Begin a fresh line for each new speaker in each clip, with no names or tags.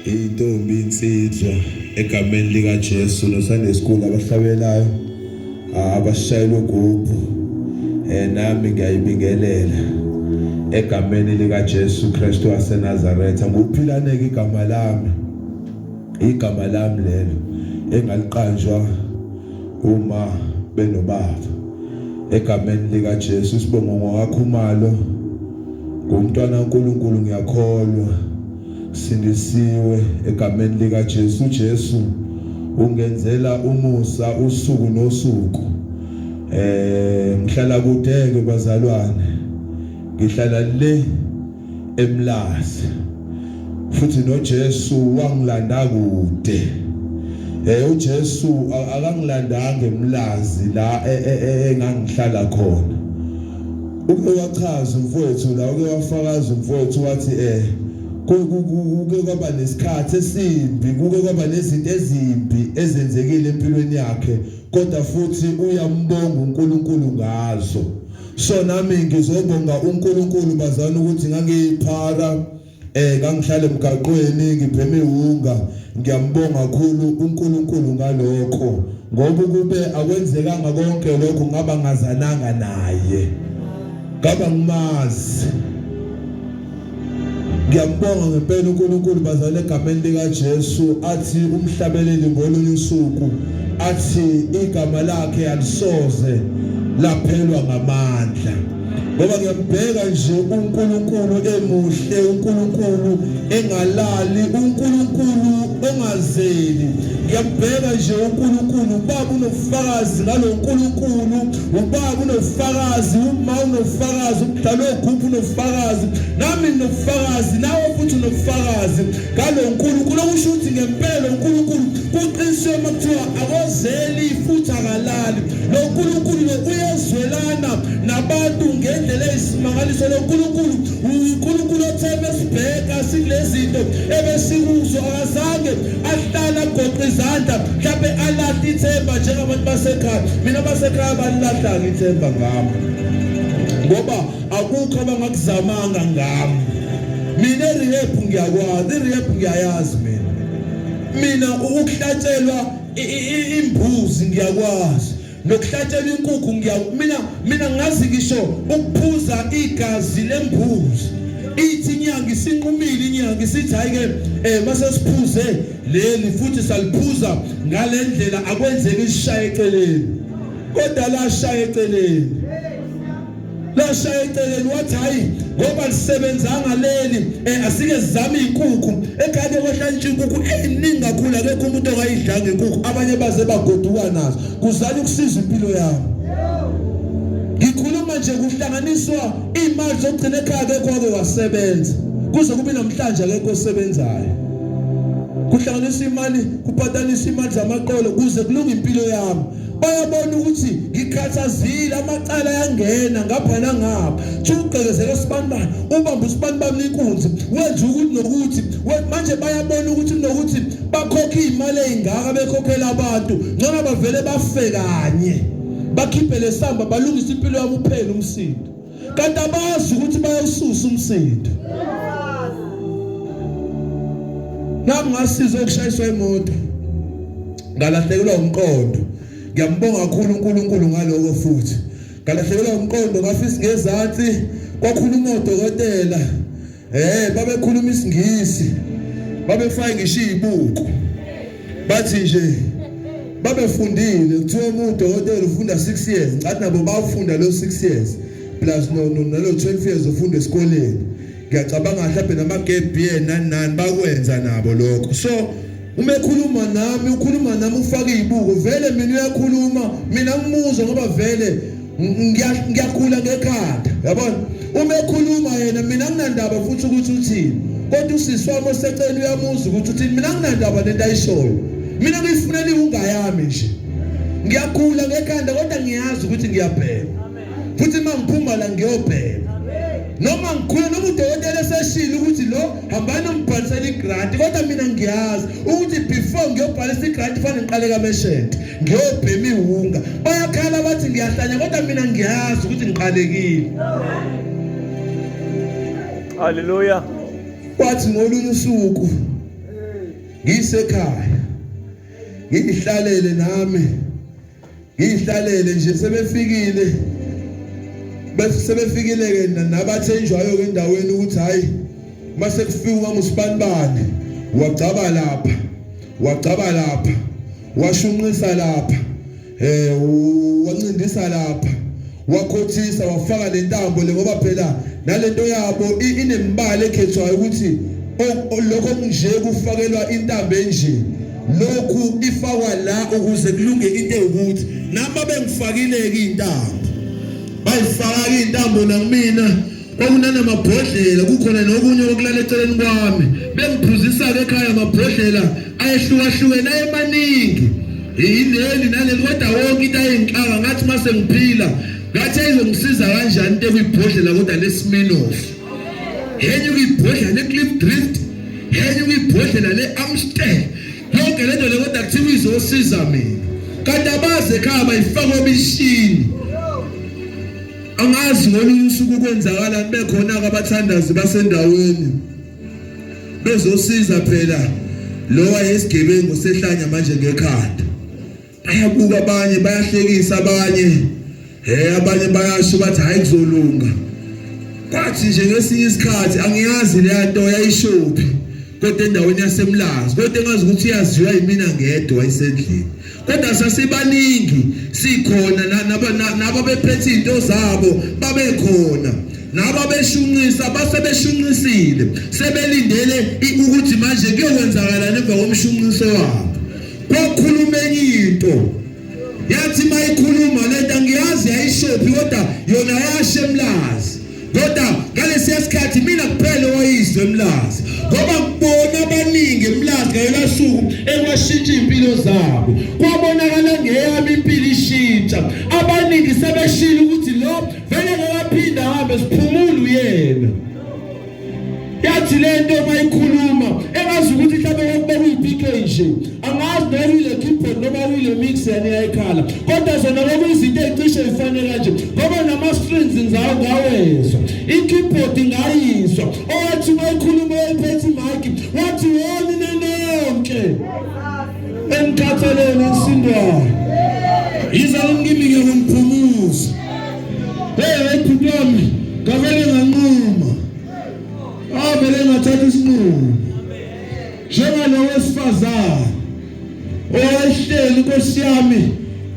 intombi insizwa egameni lika Jesu noSunday school abahlabelayo abashayela ugubhu nami ngiyayibingelela egameni lika Jesu Kristu waseNazaretha. Nguphilaneke igama lami lelo engaliqanjwa uma benobaba egameni lika Jesu. Sibonga ngwakhumalo ngumntwana kaNkulunkulu ngiyakholwa sindisiwe egameni lika Jesu. Jesu ungenzela umusa usuku nosuku. Ngihlala kudeke bazalwane, ngihlala le eMlazi futhi noJesu wangilanda kude. uJesu akangilandanga eMlazi la engangihlala khona. Uke wachaza umfowethu la, uke wafakaza umfowethu wathi kuke kwaba nesikhathi esimbi, kuke kwaba nezinto ezimbi ezenzekile empilweni yakhe, kodwa futhi uyambonga uNkulunkulu ngazo. So nami ngizobonga uNkulunkulu bazana ukuthi ngangiyiphara ngangihlala emgaqweni ngipheme ihunga. Ngiyambonga kakhulu uNkulunkulu ngalokho, ngoba kube akwenzekanga konke lokho ngaba ngazananga naye, ngaba ngimazi. Ngiyambonga ngempela uNkulunkulu bazale egameni lika Jesu. Athi umhlabeleli ngolunye usuku, athi igama lakhe alisoze laphelwa ngamandla, ngoba ngiyambheka nje uNkulunkulu emuhle, uNkulunkulu engalali, uNkulunkulu ongazeli. Ngiyambheka nje uNkulunkulu, ubaba unofakazi ngalo uNkulunkulu, ubaba unofakazi, uma unofakazi, umdala ogubhu unofakazi, nami nofakazi, nawe futhi unofakazi ngalo uNkulunkulu. Okusho ukuthi ngempela uNkulunkulu kuqiniswe makuthiwa akozeli futhi akalali. Lo uNkulunkulu uyezwelana nabantu ngendlela eyisimangaliso. Lo uNkulunkulu uNkulunkulu othemba esibheka silezinto ebesikuzo, akazange ahlala agoqe izandla mhlawumbe alahla ithemba njengabantu basekhaya. Mina basekhaya balilahlanga ithemba ngami, ngoba akukho abangakuzamanga ngami. Mina irehab ngiyakwazi, irehab ngiyayazi. Mina ukuhlatshelwa imbuzi ngiyakwazi, nokuhlatshelwa inkukhu mina ngazi ngisho ukuphuza igazi lembuzi. Ithi inyanga isinqumile, inyanga isithi hayi ke mase siphuze leli futhi saliphuza ngale ndlela akwenzeki isishaye eceleni, kodwa la shaya eceleni, la shaya eceleni. Wathi hayi ngoba lisebenzanga leli asike sizame inkukhu. Ekhaya kwehlantsha inkukhu eyiningi kakhulu, akekho umuntu ongayidlanga inkukhu, abanye baze bagoduka nazo kuzala ukusiza impilo yami. Ngikhuluma nje kuhlanganiswa imali zokugcina ekhaya, akekho wasebenza kuze kube namhlanje, akekho osebenzayo. Kuhlanganiswa imali, kubhataniswa imali zamaqolo kuze kulunge impilo yami. Bayabona ukuthi ngikhathazile, amacala yangena ngapha nangapha. Ugqekezela usibanibani, ubamba usibanibani inkunzi, wenza ukuthi nokuthi. Manje bayabona ukuthi nokuthi bakhokha imali ezingaka, bekhokhela abantu ngcono bavele bafe kanye, bakhiphe lesamba balungisa impilo yami uphele umsindo, kanti abazi ukuthi bayawususa umsindo. Nami ngasiza ukushayiswa imoto, ngalahlekelwa umqondo. Ngiyambonga kakhulu uNkulunkulu ngaloko futhi. Ngalahlekelwa umqondo, ngafisa ngezansi, kwakhuluma udokotela. Babekhuluma isingisi, babefaka ngisho izibuko. Bathi nje babefundile, kuthiwa umuntu udokotela ufunda 6 years, ngathi nabo bafunda lo 6 years plus nalo 12 years ufunda esikoleni. Ngiyacabanga mhlawumbe nama-gap year nani bakwenza nabo lokho. So uma ekhuluma nami, ukhuluma nami ufaka izibuko, vele mina uyakhuluma, mina ngimuzwa ngoba vele ngiyakhula ngekhanda, yabona. Uma ekhuluma yena, mina nginandaba futhi ukuthi uthini, kodwa usisi wami osecela uyamuzwa ukuthi uthini. Mina nginandaba lento ayishoyo, mina ngiyifunela ihunga yami nje. Ngiyakhula ngekhanda kodwa ngiyazi ukuthi ngiyabhema, futhi uma ngiphuma la ngiyobhema. Noma ngikhula, noma udokotela eseshilo ukuthi lo hambani umbhalisele igrant, kodwa mina ngiyazi ukuthi before ngiyobhalisa igrant fanele ngiqale kaMeshente ngiyobhema ihunga. Bayakhala bathi ngiyahlanya, kodwa mina ngiyazi ukuthi ngiqalekile. Haleluya. Kwathi ngolunye usuku ngisekhaya ngihlalele nami ngihlalele nje sebefikile ke nabathenjwayo ke endaweni ukuthi hayi mase kufika uMsibanibani wagcaba lapha washunqisa lapha wancindisa lapha wakhothisa wafaka lentambo le ngoba phela nalento yabo inembali ekhethwayo ukuthi lokho nje kufakelwa intambo enje lokhu ifakwa la ukuze kulunge into ukuthi nami bengifakile ke intambo bayifaka ke intambo nakumina okunana amabhodlela kukhona nokunye okulala eceleni kwami bengiphuzisa ke ekhaya amabhodlela ayehlukahlukene ayemaningi yineli naleli kodwa wonke into ayinhlanga ngathi mase ngiphila ngathi ayizongisiza kanjani into ekuyibhodlela kodwa leSmirnoff yenye ukuyibhodlela leCliff Drift yenye ukuyibhodlela leAmstel yonke lento le kodwa kuthiwa izosiza mina kanti abaze ekhaya bayifaka obishini angazi ngolunye usuku kwenzakala bekhona abathandazi basendaweni bezosiza phela lo wayesigebengu sehlanya manje ngekhanda bayabuka abanye bayahlekisa abanye bayasho bathi hayi kuzolunga kwathi nje ngesinye isikhathi angiyazi le nto yayishophi kodwa endaweni yaseMlazi kodwa engazi ukuthi iyaziwa yimina ngedwa ayisendlini kodwa sasibaningi sikhona nababephethe into zabo babekhona nababeshunqisa basebeshunqisile sebelindele ukuthi manje kuyokwenzakala ngemva komshunqiso wabo kwakhuluma into yathi mayikhuluma lento angiyazi yayishophi kodwa yona yaseMlazi kodwa ngalesi sikhathi mina kuphela oyizwe eMlazi ngoba ngibona abaningi eMlazi ngayela suku ekwashintsha impilo zabo kwabonakala ngeyami impilo ishintsha abaningi sebeshila ukuthi lo vele ngaphinda hambe siphumule uyena yathi lento mayikhuluma engazi ukuthi mhlawumbe kokubeka uyiPK nje angazi noma ile keyboard noma ile mix yani ayikhala kodwa zona lokuyizinto ezicishe zifanele kanje ngoba nama strings ngawezwa ikeyboard ngayizwa owathi mayikhuluma oyiphethe mic wathi wona nenonke enkathaleni insindwayo izalo ngimike ngomphumuzo phutwami ngavele nganquma vele ngathatha isinqumo njengalo wesifazana owayehleli inkosi yami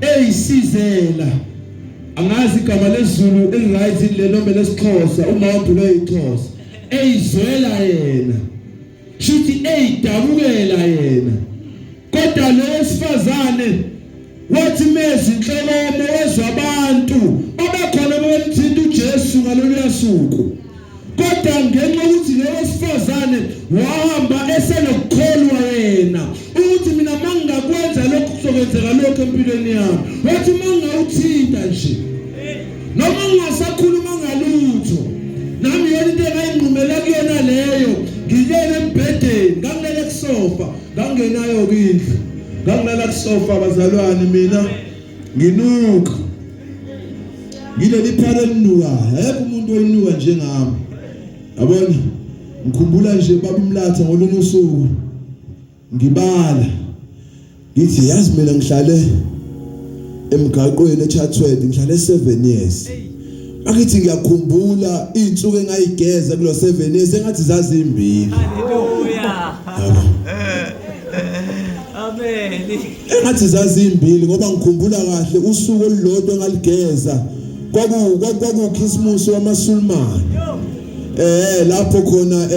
eyisizela angazi igama lesiZulu eliright le noma lesixhosa uma wabhulwe iXhosa eyizwela yena shithi eyidabukela yena kodwa lo wesifazane wathi mezi inhlokomo wezwa abantu babekhona bomthinta uJesu ngalolu suku kodwa ngenxa ukuthi lo wesifazane wahamba esenokukholwa yena ukuthi mina mangakwenza lokho kuzokwenzeka lokho empilweni yami wathi mangawuthinta nje noma ngingasakhuluma ngalutho nami yona into engayinqumela kuyona leyo ngilele embhedeni ngangilele kusofa ngangenayo kindlu ngangilala kusofa bazalwane mina nginuka ngileli phara elinuka yebo umuntu oyinuka njengami yabona ngikhumbula nje baba umlatha ngolunye usuku ngibala ngithi yazi mina ngihlale emgaqweni eChartworth ngihlale 7 years akithi ngiyakhumbula izinsuku engayigeza kulo 7 years engathi zazimbili haleluya amen engathi zazimbili ngoba ngikhumbula kahle usuku olulodwa engaligeza kwakuKhisimusi wamaSulumane lapho khona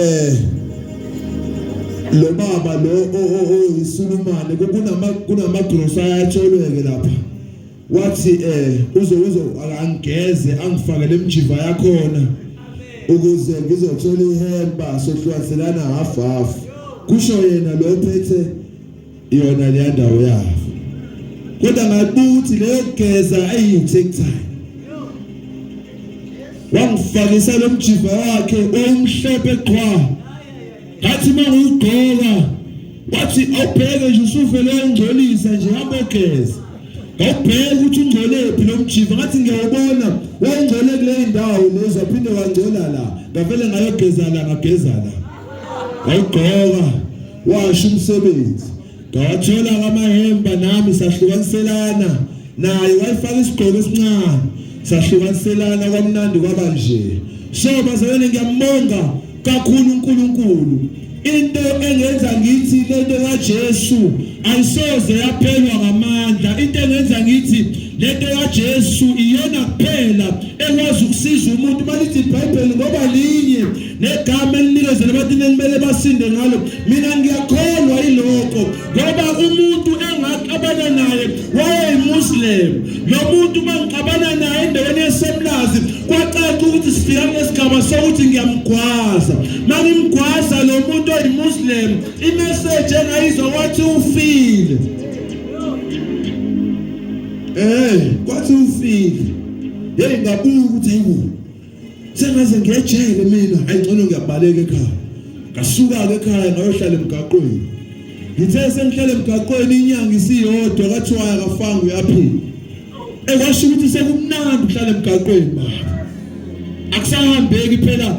lo baba lo oyiSulumane kunamagrosa ayatholweke lapha wathi uzo angigeze angifakele emjiva yakhona ukuze ngizothola ihemba sohlwaselana half kusho yena lo phethe yona le ndawo yayo kodwa ngabuthi leyo geza ayitake time wangifakisa lo mjiva wakhe omhlophe qhwa ngathi mangugqoka wathi awubheke nje usuvele engcolisa nje hambogeza ngawubheka ukuthi ungcolephi lo mjiva ngathi ngiyabona wangcole kule ndawo lezo aphinde wangcola la ngavele ngayogeza la ngageza la ngawugqoka washo umsebenzi ngawathola ngamahemba nami sahlukaniselana naye wayifaka isigqoko esincane sahlukaniselana kwamnandi kwabanje so bazalwane ngiyambonga kakhulu uNkulunkulu into engenza ngithi lento kaJesu ayisoze yaphelwa ngamandla into engenza ngithi lento kaJesu iyona kuphela ekwazi ukusiza umuntu malithi iBhayibheli ngoba linye negama elinikeze labantu ekumele basinde ngalo mina ngiyakholwa iloko ngoba umuntu engaqabana naye wayeyimuslim lo muntu mangixabana naye endaweni yesemlazi kwacaca ukuthi sifika ngesigaba sokuthi ngiyamgwaza mangimgwaza lo muntu oyimuslim imessage engayizwa wathi ufile kwathi ufile hey ngabuka ukuthi hayibo sengaze ngiyejele mina ayingcono ngiyabaleka ekhaya ngasuka ke ekhaya ngayohlala emgaqweni ngithe sengihlala emgaqweni inyanga isiyodwa kathiwa akafanga uyaphila ekwasho ukuthi sekumnandi uhlala emgaqweni baba akusahambeki phela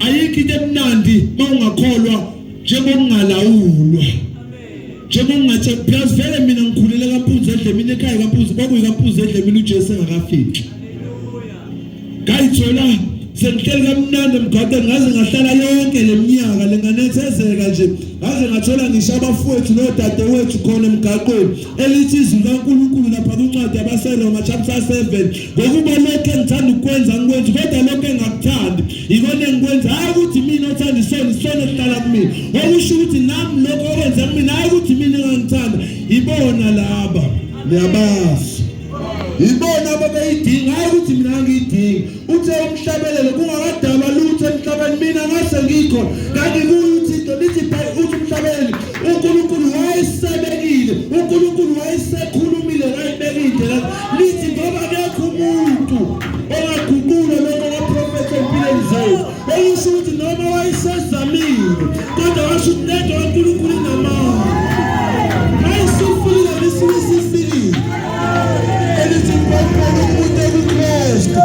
ayikho into emnandi mawungakholwa njengokungalawulwa njengokungathi phela vele mina ngikhulela kaMpunzi eDlemini ekhaya kaMpunzi kwakuyiKaMpunzi eDlemini uJesu engakafiki ngayithola sengihleli kamnandi emgaqweni ngaze ngahlala yonke leminyaka lenganethezeka nje ngaze ngathola ngisho abafowethu nodadewethu khona emgaqweni elithi izwi kaNkulunkulu lapha kwincwadi yabaseRoma chapter 7 ngokuba lokho engithanda ukwenza ngikwenza kodwa lokho engakuthandi ikona engikwenza hayi ukuthi mina othanda isona esihlala kumina okusho ukuthi nami lokho okwenza kumina hayi ukuthi mina engangithanda ibona laba niyabazi ibona ababeyidinga hayi ukuthi mina ngiyidinga uthe umhlabelelo kungakadalwa lutho emhlabeni mina ngase ngikho kanti kuthi into lithi uthi umhlabelelo uNkulunkulu wayesebekile uNkulunkulu wayesekhulumile wayebekile lithi ngoba akekho umuntu ongaguqula lokho kaProfethi empilweni zethu oyisho ukuthi noma wayesezamile kodwa washo ukuthi lento kaNkulunkulu inamandla ayisifile lesifile elithi ngoba umuntu eKristu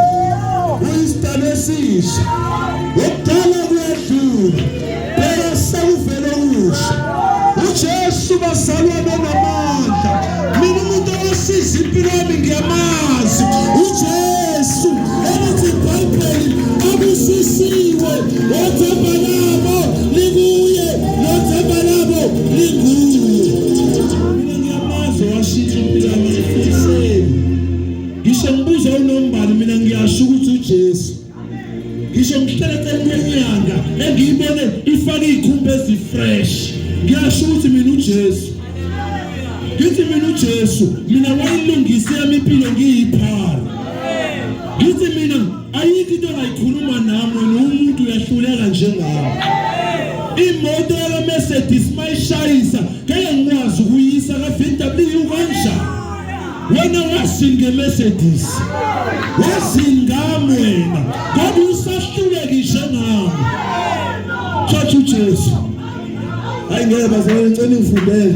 uyistabesisha ukudala kuyadlula phela sekuvela okusha uJesu bazalwa benamandla mina umuntu osiza impilo yami ngiyamazi uJesu elithi iBhayibheli abusisiwe othemba labo likuye nothemba labo likuye mina ngiyamazi washintsha impilo yami efiseni ngisho ngibuza uNombali mina ngiyasho ukuthi uJesu ngisho ngihlala enyanga engiyibone ifaka izikhumba ezifresh ngiyasho ukuthi mina uJesu ngithi mina uJesu mina wayilungise yami impilo ngiyiphala ngithi mina ayikho into engayikhuluma nami umuntu uyahluleka njengami imoto yaMercedes mayishayisa ngeke ngikwazi ukuyisa kaVW kanjani wena wasinge Mercedes wasingami wena ngoba usahluleki njengami chathi uJesu hayi ngeke bazalwane ngicela ngifundele